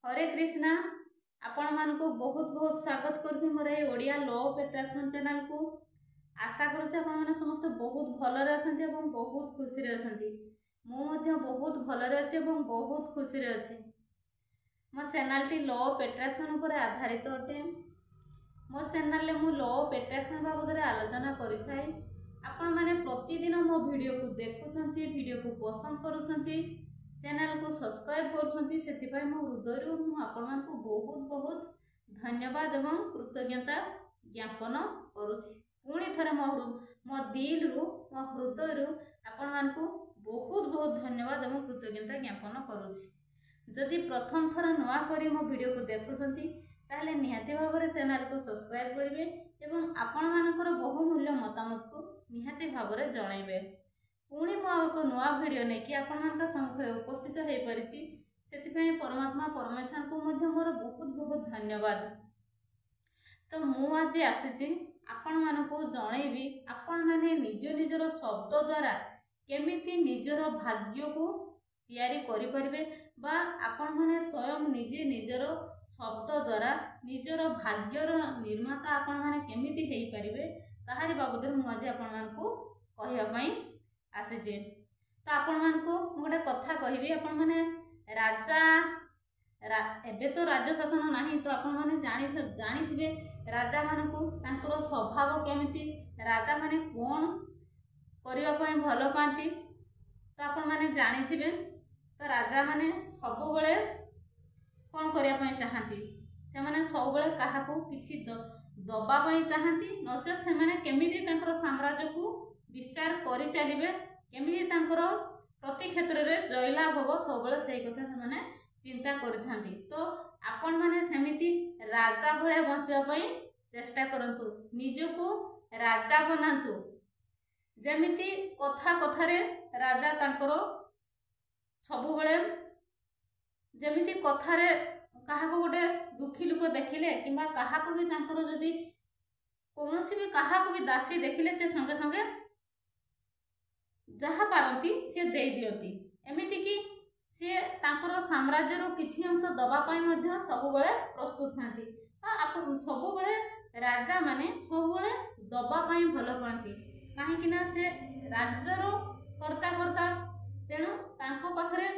हरे कृष्णा आपण मानक बहुत बहुत स्वागत करुँच मोर ये Odia law of attraction channel को। आशा करुँच आपण माने समस्त बहुत भलरे अछंती एवं बहुत खुशी रे अछंती। मो मध्य बहुत भलरे अछि एवं बहुत खुशी रे अछि। मो channel T law of attraction पर आधारित अटे। मो चैनल ले मु लॉ ऑफ अट्रैक्शन बाबद रे आलोचना करि थाई। आपण माने प्रतिदिन मो वीडियो को देखुछंती, वीडियो को पसंद करूछंती, चैनल को सब्सक्राइब करूछंती, सेति पय मो हृदय मु आपण मानकु बहुत बहुत धन्यवाद एवं कृतज्ञता ज्ञापन करूछि। पुणी थरे मो दिल रु मो हृदय रु आपण मानकु बहुत बहुत धन्यवाद एवं कृतज्ञता ज्ञापन करूछि। जदि प्रथम थर नुआ करी मो वीडियो को देखुछंती ताहले निहाती भाबरे चैनल को सब्सक्राइब करिवे एवं आपण मानकर बहुमूल्य मतामत को निहाती भाबरे जणाइबे। पुणी मो एक नुआ वीडियो नै कि आपण मानका सम्मुखरे उपस्थित हे परिछि, सेति पय परमात्मा परमेश्वर को मध्य मोर बहुत बहुत धन्यवाद। तो मु आज आसीछि आपण मानको जणाइबी आपण माने निज निजर शब्द द्वारा केमिति निजर भाग्य को तैयारी करि परिबे बा आपण माने स्वयं निजे निजर शब्द द्वारा निजर भाग्यर निर्माता आपण माने केमिति हेई परिबे ताहारी बाबद मु आज आपण मानको कहिया पई आसीजे। तो आपण मानको गोटे कथा कहिबी। आपण माने राजा एबे तो राज्य शासन नाही, तो आपण माने जानिथिबे राजा मानको तांकर स्वभाव केमिति, राजा माने कोन करिवा पई भलो पांती, तो आपण माने जानिथिबे। तो राजा माने सब बेले कोन करिया पई चाहंती, से माने सब बेले काहाकू किछि दबा पई चाहंती, नचेत से माने केमिति तांकर साम्राज्य को विस्तार करि चलिबे, केमिति तांकर प्रति क्षेत्र रे जयलाभ हो, सब बेले सेही कथा से माने चिंता करिथांती। तो आपण माने सेमिति राजा भळे बंचिबा पई चेष्टा करंतु, निजको राजा बनांतु। जेमिति कथा कथा रे राजा तांकर सब बेले जेमिति कथा रे काहाको गोटे दुखी लोक देखिले किंबा काहाको भी तांकर जदि कोनोसी भी काहाको भी दासी देखिले से संगे संगे जहा पारंती से दे दियंती। एमिति कि से तांकर साम्राज्य रो किछि अंश दबा पाई मध्य सब बेले प्रस्तुत थांती। आपण सब बेले राजा माने सब बेले दबा पाई भलो पांती, काहे कि ना से राज्य रो कर्ता कर्ता, तेनु तांको पाखरे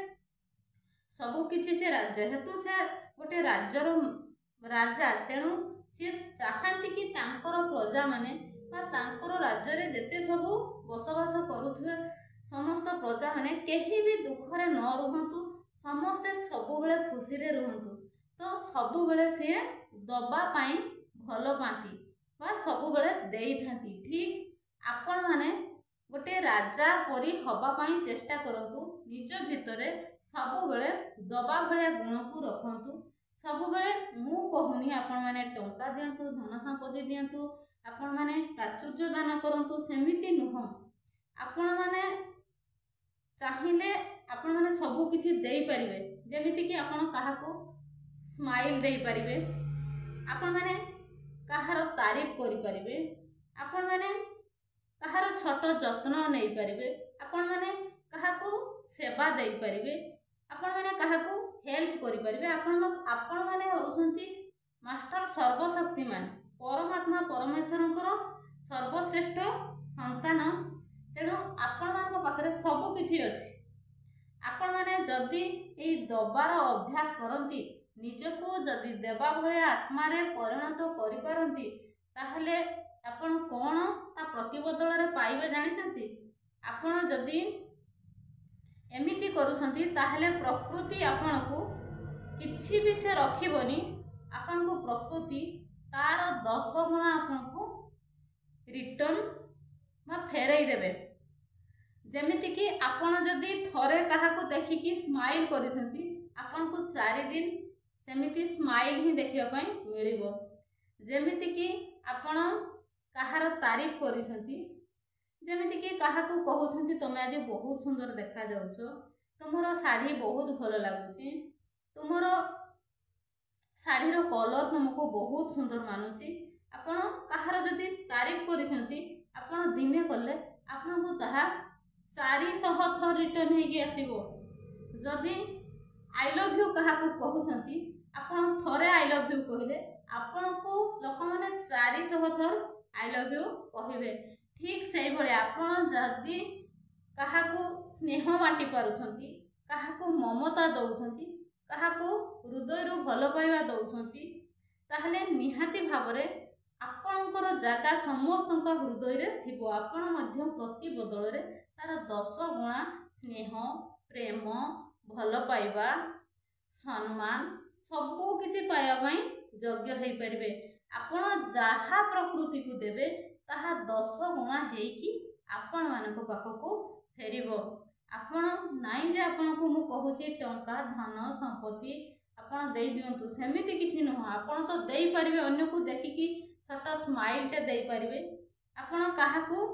सब किछि से राज्य हेतु से गोटे राज्य रो राजा, तेनु से चाहंती कि तांकर प्रजा माने बा तांकर राज्य रे जेते सब बसवास करूथुवे समस्त प्रजा माने केही भी दुख रे न रहंतु, समस्ते सब बेले खुशी रे रहंतु। तो सब बेले से दबा पाई भलो पांती बा सब बेले देई थांती। ठीक आपण माने गोटे राजा परी हबा पाई चेष्टा करंतु, निज भितरे सब बेले दबा भलिया गुण को रखंतु। सब बेले मु कहूनी आपण माने टंका दियंतु, धन संपत्ति दियंतु, आपण माने प्राचुर्य दान करंतु, सेमिति नुह। आपण माने चाहिले आपण माने सब किछि देई परिबे, जेमिति कि आपण काहाको स्माइल देई परिबे, आपण माने काहार तारीफ करि परिबे, आपण माने काहार छोट जत्न नै परिबे, आपण माने काहाको सेवा देई परिबे, आपण माने काहाको हेल्प करि परिबे। आपण माने होउसंती मास्टर सर्वशक्तिमान परमात्मा परमेश्वरंकर सर्वश्रेष्ठ संतान। तेणु आपण मानक पाखरे सब किछि अछि। आपण माने जदि एई दबार अभ्यास करंती, निजको जदि देवा भले आत्मा रे परिणत करि पारंती, ताहले आपण कोन ता प्रतिबदल रे पाइबे जानिसंती। आपण जदि एमिति करूसंती ताहले प्रकृति आपनको किछि भी से रखिबनी, आपनको प्रकृति तार 10 गुणा आपनको रिटर्न मा फेरई देबे। जेमिति कि आपण जदि थरे काहाको देखि कि स्माइल करिसंती, आपनको 4 दिन सेमिति स्माइल ही देखिबा पई मिलिबो। जेमिति कि आपण काहार तारीफ करिसंती, जेमिति कि काहाको कहउछंती तमे आज बहुत सुंदर देखा जाउछो, तुमरो साड़ी बहुत भलो लागुची, तुमरो साड़ी रो कलर तुमको बहुत सुंदर मानुची। आपण काहार जदि तारीफ करिसंती, आपण दिने कले आपनको ताहा 400 थर रिटर्न हेगी आसीबो। जदि आई लव यू क्या कहते आपण थरे आई लव यू कहले आपण को लोक मैंने 400 थर आई लव यू कहे। ठीक से भाई आपण जदि क्या स्नेह बांटी पारुछंती क्या ममता दौरान क्या हृदय भल पाइबा दौरान ताहले निहाती भावरे आपणकर जगह समस्त हृदय थी आपण प्रति बदल तार 10 गुणा स्नेह प्रेम भल पाइबा सम्मान सबू किसी पाइबापी योग्य हो पारे। आपण जहा प्रकृति को देवे ताहा 10 गुणा हेकी आपण मानक पाखक फेरिब। आपण नाई जे आपण को मु कहूची टंका धन संपत्ति आपण दे दियंतु सेमिति किछि न आपण तो देई परिबे अन्य को देखिकी छोट स्माइल टे देई परिबे। आपण काहाकू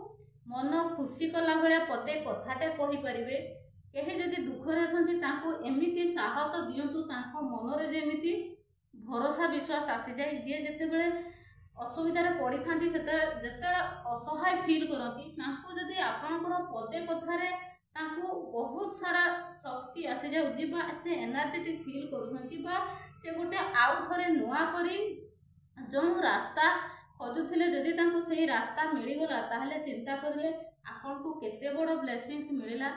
मन खुशी कला भले पते कथाटे कहि परिबे। केही जदि दुखरे अछंती तांको एमिति साहस दियंतु तांको मनरे जेमिति भरोसा विश्वास आसी जाय जे जते बेले असुविधार पड़ी थांती सेते जते असहाय फील करती तांको जदि आपनकर पते कथारे तांको बहुत सारा शक्ति आसी जाउजी बा से एनर्जेटिक फील करूछंती बा से गोटे आउ थरे नुआ करी जो रास्ता खोजुथिले जदि तांको सेही रास्ता मिली गला ताहले चिंता करले आपन को केते बड़ ब्लेसिंग्स मिलिला।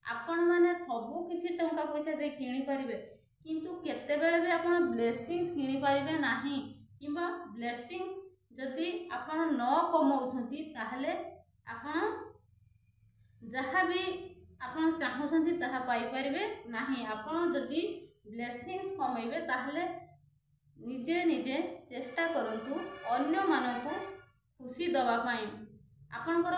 आपण माने सबु किछि टंका पैसा दे किनि परिबे किंतु केते बेले भी आपण ब्लेसिंग्स किनि परिबे नाही किबा ब्लेसिंग्स जदि आपण न कमाउछंती ताहले आपण जहा भी आपण चाहुछंती ताहा पाई परिबे नाही। आपण जदि ब्लेसिंग्स कमाइबे ताहले निजे निजे चेष्टा करंतु अन्य मानकु खुशी दवा पाई। आपणकर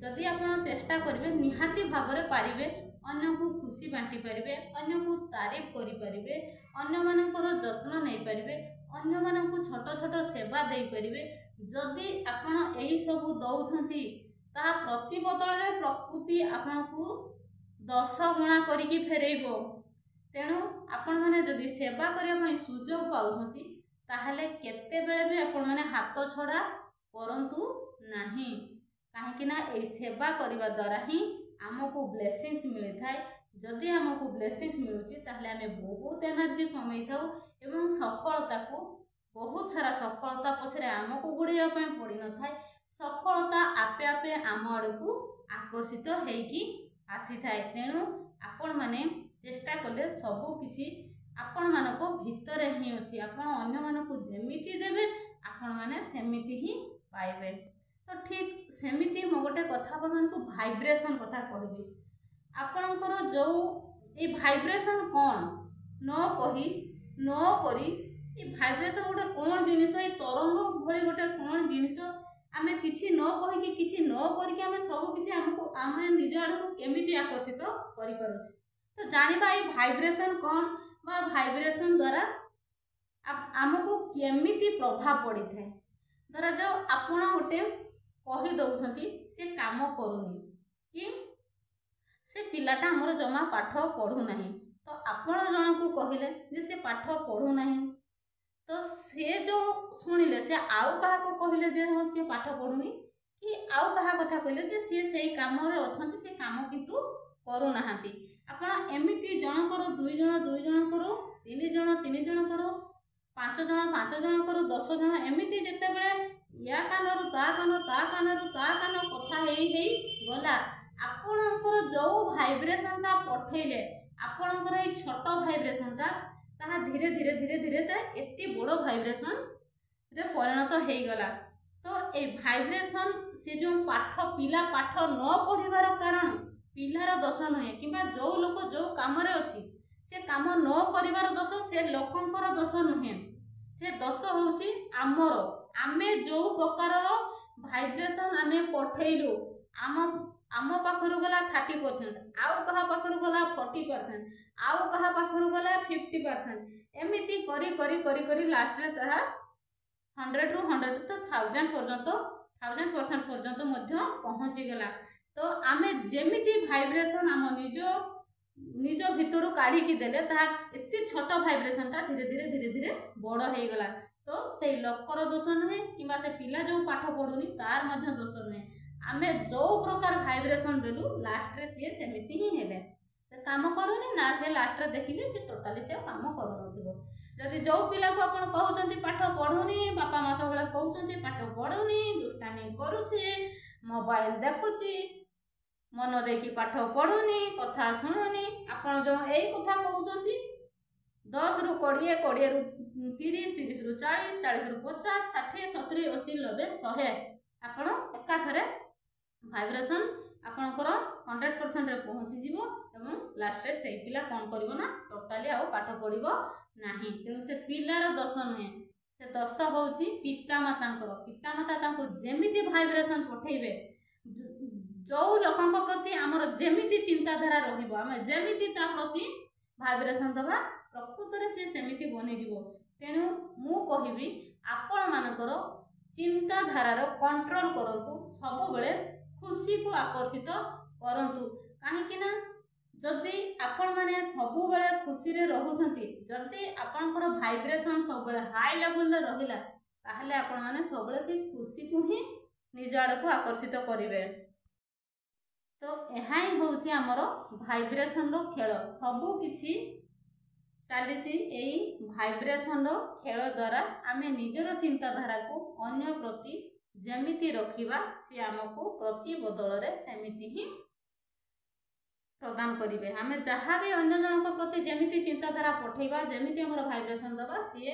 जदि आपण चेष्टा करिवे निहाती भाबरे पारिबे अन्य को खुशी बांटी पारिबे अन्य को तारीफ करि पारिबे अन्य मानकर जत्न नै पारिबे अन्य मानकु छोट छोट सेवा दे पारिबे। जदि आपण एही सब दउछंती ता प्रति बदल रे प्रकृति आपण को 10 गुणा करिकि फेरेइबो। तेणु आपण माने जदि सेवा करिया पई सुजोग पाउछंती ताहले केते बेले भी आपण माने हाथ छड़ा करंतु नाही काहेकि ना ए सेवा करिवा द्वारा ही आमको ब्लेसिंग्स मिली थाए। जदि आमको ब्लेसिंग्स मिलुची ताहले आमे बहुत एनर्जी कमाई थाउ एवं सफलता को बहुत सारा सफलता पछरे आमको गुड़िया पई पड़ी न थाए। सफलता आपे आपे आम आड़कू आकर्षित हेकी आसी थाए। तेणु आपण माने चेष्टा कले सबु किछि आपण मानको भितरे ही अछि। आपण अन्य मानको जेमिति देबे आपण माने सेमिति ही पाइबे। तो ठीक सेमिति मो गोटे कथा आपण मानको वाइब्रेशन कथा कहबी। आपणकर जो ए वाइब्रेशन कोन न कही न करी ए वाइब्रेशन गोटे कोन जिनिस ए तरंग भली गोटे कोन जिनिस आमे किछि न कहि कि किछि न करी कि आमे सब किछि हमको आमे निज आडको केमिति आकर्षित करि पारुछि। तो जानिबा ए वाइब्रेशन कोन बा वाइब्रेशन द्वारा आमको केमिति प्रभाव पड़ी थाए। धरा जो आपण गोटे कहि दउछंती से काम करूनी कि से पिलाटा हमर जमा पाठ पढ़ू नाही तो आपण जन को कहिले जे से पाठ पढ़ू नाही तो से जो सुनिले से आउ कहा को कहिले जे हम से पाठ पढ़ूनी कि आउ कहा कथा कहिले जे से सेही काम रे अछंती से काम किंतु करू नाहांती। आपण एमिति जन करो 2 जन करो 3 जन करो 5 जन करो 10 जन एमिति जेते बेले या कानरू ता कान कथा हेई गला आपणकर जो वाइब्रेशन ता पठेले आपणकर ए छोट वाइब्रेशन ता ताहा धीरे धीरे धीरे धीरे ता एति बड़ वाइब्रेशन रे परिणत हेई गला। तो ए वाइब्रेशन से जो पाठ पिला पाठ न पढ़िबार कारण पिलार दोष नहे किबा जो लोक जो काम रे अछि से काम न करिवार दोष से लोकंकर दोष नहे से दोष होउची आमर आमे जो प्रकार वाइब्रेशन आमे पठेलु आम पाखरु गला 30% आउ कहा पाखरु गला 40% आउ कहा पाखरु गला 50% एमिति करी करी करी करी लास्ट रे तहा 100 रु 100 तो 1000 पर्यंत पर्यंत मध्य पहुंची गला। तो आमे जेमिति वाइब्रेशन आम निज भितर काढ़ी की देले ता एति छोट वाइब्रेशन ता धीरे धीरे धीरे धीरे बड़ हे गला। तो से लोकर दोष नहे किबा से पिला जो पाठ पढ़ुनी तार मध्य दोष नहे आमे जो प्रकार वाइब्रेशन देलु लास्ट रे से सेमिति ही हेले। काम करूनी ना से लास्ट रे देखिबे से टोटाली से काम करूनथिबो। जदि जो पिला को आपण कहउचंती पाठ पढुनी बापा मा सब बेला कहउचंती पाठ पढुनी दुष्टामी करूची मोबाइल देखुची मन देकी पाठ पढुनी कथा सुनुनी आपण जो एई कथा कहउचंती 10 रु 20 20 रु 30 30 रु 40 40 रु 50 60 70 80 90 100 आपण एका थरे वाइब्रेशन आपणकर 100% रे पहुँची जीवो एवं लास्ट रे से पिला कोन करिवो ना टोटाली आउ पाठ पढिवो नाही। तेणु से पिलार दोष नुहे से दोष होउची पितामाता तांको जेमिति वाइब्रेशन पठेइबे जो लोकंक प्रति हमर जेमिति चिंताधारा रहिबो आमे जेमिति ता प्रति वाइब्रेशन दबा प्रकृत रे से सेमिति बनि जीवो। तेणु मु कहिबी आपण मानकर चिंताधारा रो कंट्रोल करंतु सब बेले खुशी को आकर्षित करंतु काहे ना जदि आपण माने सब बेले खुशी रे रहउछंती जदि आपनकर वाइब्रेशन सब बेले हाई लेवल रे रहिला ताहले आपण माने सब बेले से खुशी को ही निज आड़ को आकर्षित करिवे। तो एहा ही होउची हमर वाइब्रेशन रो खेल सबु किछि चालीची एई वाइब्रेशन रो खेल द्वारा आमे निजर चिंताधारा को अन्य प्रति जेमिति रखिबा से हमको प्रति बदल रे सेमिति ही प्रदान करिवे। आमे जहाँ भी अन्य जनक प्रति जेमिति चिंताधारा पठेबा जेमिति हमर वाइब्रेशन दबा सी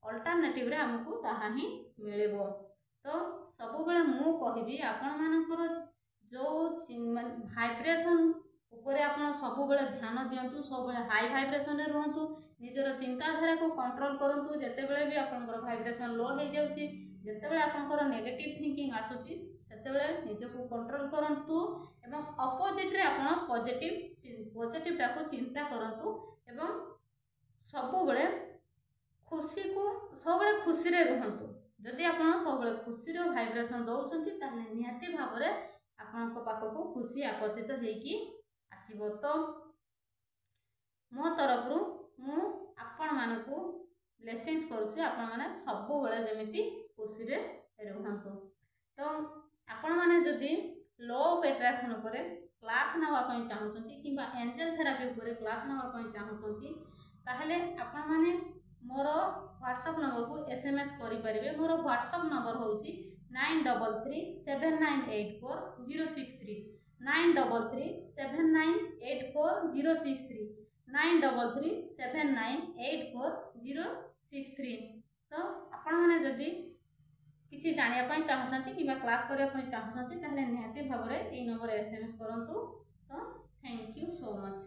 अल्टरनेटिव रे हमको ताहा ही मिलिबो। तो सब बेले मु कहिबी आपण मानकर जो वाइब्रेशन ऊपर आपण सब बेले ध्यान दियंतु सब बेले हाई वाइब्रेशन रे रहंतु निजर चिंताधारा को कंट्रोल करंतु जेते बेले भी आपनकर वाइब्रेशन लो हो जाउची जेते बेले आपनकर नेगेटिव थिंकिंग आसुची सेते बेले निजको कंट्रोल करंतु एवं अपोजिट रे आपण पॉजिटिव टा को चिंता करंतु एवं सब बेले खुशी को सब बेले खुशी रे रहंतु। जदि आपण सब बेले खुशी रो वाइब्रेशन दउचंती ताहले निहाती भाव रे आपनक पाखको खुशी आकर्षित हेकी आसीबो। तो मो तरफ रु मु आपण मानकू ब्लेसिंग्स करूची आपण माने सब बेले जेमिति खुशी रे रहंतु। तो आपण माने जदि लॉ ऑफ अट्रैक्शन ऊपर क्लास नवा पई चाहउचंती किबा एंजल थेरेपी ऊपर क्लास नवा पई चाहउचंती ताहले आपण माने मोर व्हाट्सएप नंबर को एसएमएस करि परिबे। मोर व्हाट्सएप नंबर होउची 9337984063 9337984063 9337984063। तो आपण माने जदि किछि जानिया पई चाहउचंती किबा क्लास करिया पई चाहउचंती ताहले निहाती भाबरे ए नंबर एसएमएस करंतु। तो थैंक यू सो मच।